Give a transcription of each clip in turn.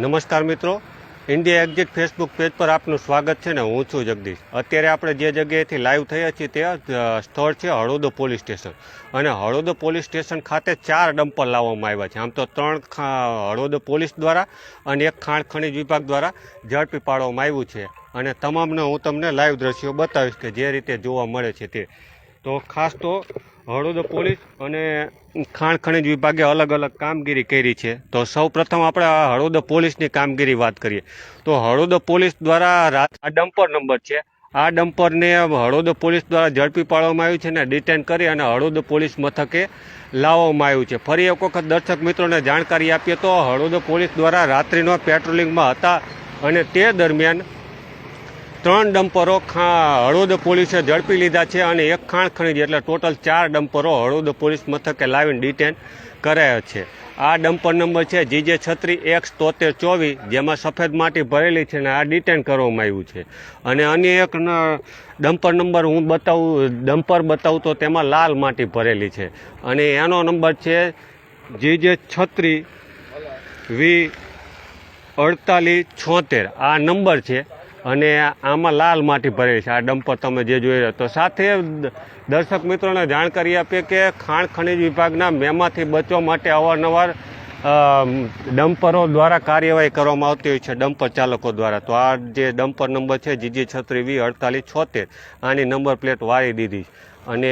નમસ્કાર મિત્રો, India exit Facebook page પર આપનું સ્વાગત છે ને હું છું જગદીશ। અત્યારે આપણે જે જગ્યાએથી લાઈવ થયા છીએ તે સ્થળ છે હળોદ પોલીસ સ્ટેશન અને હળોદ પોલીસ સ્ટેશન ખાતે 4 ડમ્પર લાવવામાં આવ્યા છે। આમ તો 3 હળોદ પોલીસ દ્વારા અને 1 ખાણ ખનીજ વિભાગ દ્વારા ઝડપી પાડવામાં આવ્યું છે અને તમામને હું તમને લાઈવ દ્રશ્યો બતાવીશ કે જે રીતે જોવા મળે છે તે। તો ખાસ તો હળોદ પોલીસ અને ખાણ ખનીજ વિભાગે અલગ અલગ કામગીરી કરી છે। તો સૌ પ્રથમ આપણે હળોદ પોલીસની કામગીરી વાત કરીએ તો હળોદ પોલીસ દ્વારા આ ડમ્પર નંબર છે, આ ડમ્પરને હળોદ પોલીસ દ્વારા ઝડપી પાડવામાં આવ્યું છે ને ડિટેન કરી અને હળોદ પોલીસ મથકે લાવવામાં આવ્યું છે। ફરી એક વખત દર્શક મિત્રોને જાણકારી આપીએ તો હળોદ પોલીસ દ્વારા રાત્રિનો પેટ્રોલિંગમાં હતા અને તે દરમિયાન 3 ડમ્પરો હળોદ પોલીસે ઝડપી લીધા છે અને 1 ખાણ ખનીજ એટલે ટોટલ 4 ડમ્પરો હળોદ પોલીસ મથકે લાવીને ડિટેન કરાયા છે। આ ડમ્પર નંબર છે GJ36X7324 જેમાં સફેદ માટી ભરેલી છે અને આ ડિટેન કરવામાં આવ્યું છે। અને અન્ય એક ડમ્પર નંબર હું બતાવું તો તેમાં લાલ માટી ભરેલી છે અને એનો નંબર છે GJ36V4876 આ નંબર છે અને આમાં લાલ માટી ભરેલી છે। આ ડમ્પર તમે જે જોઈ રહ્યા તો સાથે દર્શક મિત્રોને જાણકારી આપીએ કે ખાણ ખનીજ વિભાગના મેમાંથી બચવા માટે અવારનવાર ડમ્પરો દ્વારા કાર્યવાહી કરવામાં આવતી હોય છે ડમ્પર ચાલકો દ્વારા। તો આ જે ડમ્પર નંબર છે GJ36V4876 આની નંબર પ્લેટ વાળી દીધી અને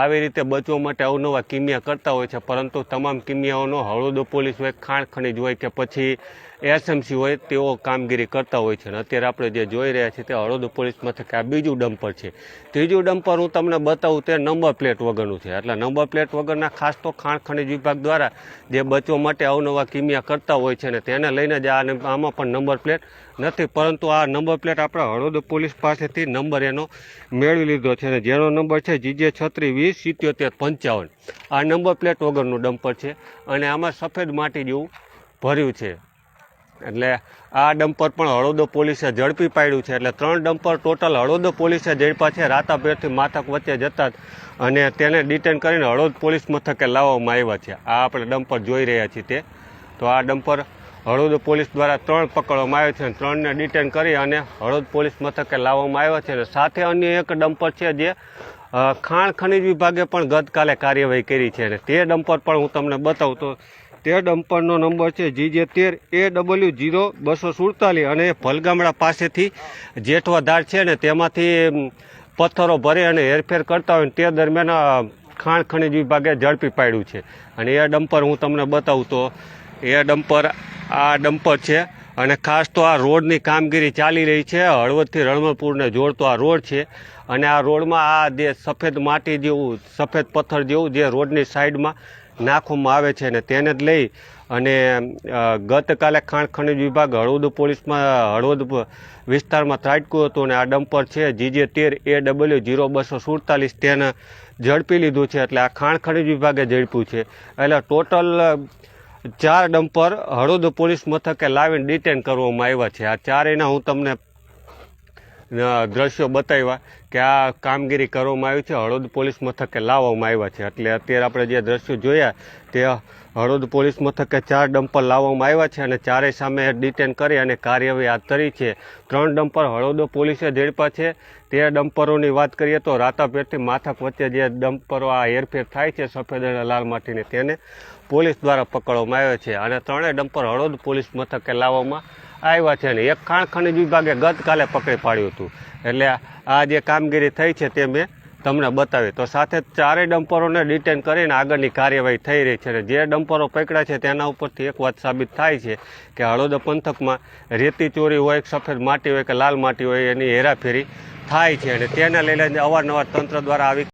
આવી રીતે બચવા માટે અવનવા કિમિયા કરતા હોય છે, પરંતુ તમામ કિમિયાઓનો હળોદ પોલીસ હોય, ખાણ ખનીજ હોય કે પછી SMC હોય તેઓ કામગીરી કરતા હોય છે। અને અત્યારે આપણે જે જોઈ રહ્યા છીએ તે હળોદ પોલીસ મથકે આ બીજું ડમ્પર છે। ત્રીજું ડમ્પર હું તમને બતાવું તે નંબર પ્લેટ વગરનું છે, એટલે નંબર પ્લેટ વગરના ખાસ તો ખાણ ખનીજ વિભાગ દ્વારા જે બચવા માટે અવનવા કિમિયા કરતા હોય છે ને તેને લઈને જ આમાં પણ નંબર પ્લેટ નથી, પરંતુ આ નંબર પ્લેટ આપણે હળોદ પોલીસ પાસેથી નંબર એનો મેળવી લીધો છે અને જેનો નંબર છે GJ36V7755 આ નંબર પ્લેટ વગરનું ડમ્પર છે અને આમાં સફેદ માટી જેવું ભર્યું છે। એટલે આ ડમ્પર પણ હળોદ પોલીસે ઝડપી પાડ્યું છે। એટલે 3 ડમ્પર ટોટલ હળોદ પોલીસે ઝડપ્યા છે રાતાપેરથી માથક વચ્ચે જતા અને તેને ડિટેન કરીને હળોદ પોલીસ મથકે લાવવામાં આવ્યા છે। આ આપણે ડમ્પર જોઈ રહ્યા છીએ તે તો આ ડમ્પર હળોદ પોલીસ દ્વારા 3 પકડવામાં આવ્યા છે અને 3ને ડિટેન કરી અને હળોદ પોલીસ મથકે લાવવામાં આવ્યા છે। અને સાથે અન્ય એક ડમ્પર છે જે ખાણ ખનીજ વિભાગે પણ ગતકાલે કાર્યવાહી કરી છે અને તે ડમ્પર પણ હું તમને બતાવું તો તે ડમ્પરનો નંબર છે GJ13AW0247 અને ભલગામડા પાસેથી જેઠવા ધાર છે ને તેમાંથી પથ્થરો ભરી અને હેરફેર કરતા હોય તે દરમિયાન ખાણ ખનીજ વિભાગે ઝડપી પાડ્યું છે। અને એ ડમ્પર હું તમને બતાવું તો એ ડમ્પર આ ડમ્પર છે અને ખાસ તો આ રોડની કામગીરી ચાલી રહી છે। હળવદથી રણમલપુરને જોડતો આ રોડ છે અને આ રોડમાં આ જે સફેદ માટી જેવું સફેદ પથ્થર જેવું જે રોડની સાઈડમાં નાખવામાં આવે છે અને તેને જ લઈ અને ગતકાલે ખાણ ખનીજ વિભાગ હળવદ પોલીસમાં હળવદ વિસ્તારમાં ત્રાટક્યું હતું અને આ ડમ્પર છે GJ13AW0247 તેને ઝડપી લીધું છે। એટલે આ ખાણ ખનીજ વિભાગે ઝડપ્યું છે। એટલે ટોટલ 4 ડમ્પર હળવદ પોલીસ મથકે લાવીને ડિટેન કરવામાં આવ્યા છે। આ ચારેયના હું તમને દ્રશ્યો બતાવ્યા કે આ કામગીરી કરવામાં આવી છે, હળવદ પોલીસ મથકે લાવવામાં આવ્યા છે। એટલે અત્યારે આપણે જે દ્રશ્યો જોયા તે હળવદ પોલીસ મથકે 4 ડમ્પર લાવવામાં આવ્યા છે અને ચારેય સામે ડિટેન કરી અને કાર્યવાહી હાથ ધરી છે। 3 ડમ્પર હળવદ પોલીસે ઝડપ્યા છે। તે ડમ્પરોની વાત કરીએ તો રાતાપેરથી માથક વચ્ચે જે ડમ્પરો આ હેરફેર થાય છે સફેદ અને લાલ માટીને તેને પોલીસ દ્વારા પકડવામાં આવ્યા છે અને 3 ડમ્પર હળવદ પોલીસ મથકે લાવવામાં આવ્યા છે અને 1 ખાણ ખનીજ વિભાગે ગતકાલે પકડી પાડ્યું હતું। એટલે આ જે કામગીરી થઈ છે તે મેં તમને બતાવી। તો સાથે 4 ડમ્પરોને ડિટેન કરીને આગળની કાર્યવાહી થઈ રહી છે અને જે ડમ્પરો પકડ્યા છે તેના ઉપરથી એક વાત સાબિત થાય છે કે હળવદ પંથકમાં રેતી ચોરી હોય, સફેદ માટી હોય કે લાલ માટી હોય એની હેરાફેરી થાય છે અને તેને લઈને અવારનવાર તંત્ર દ્વારા આવી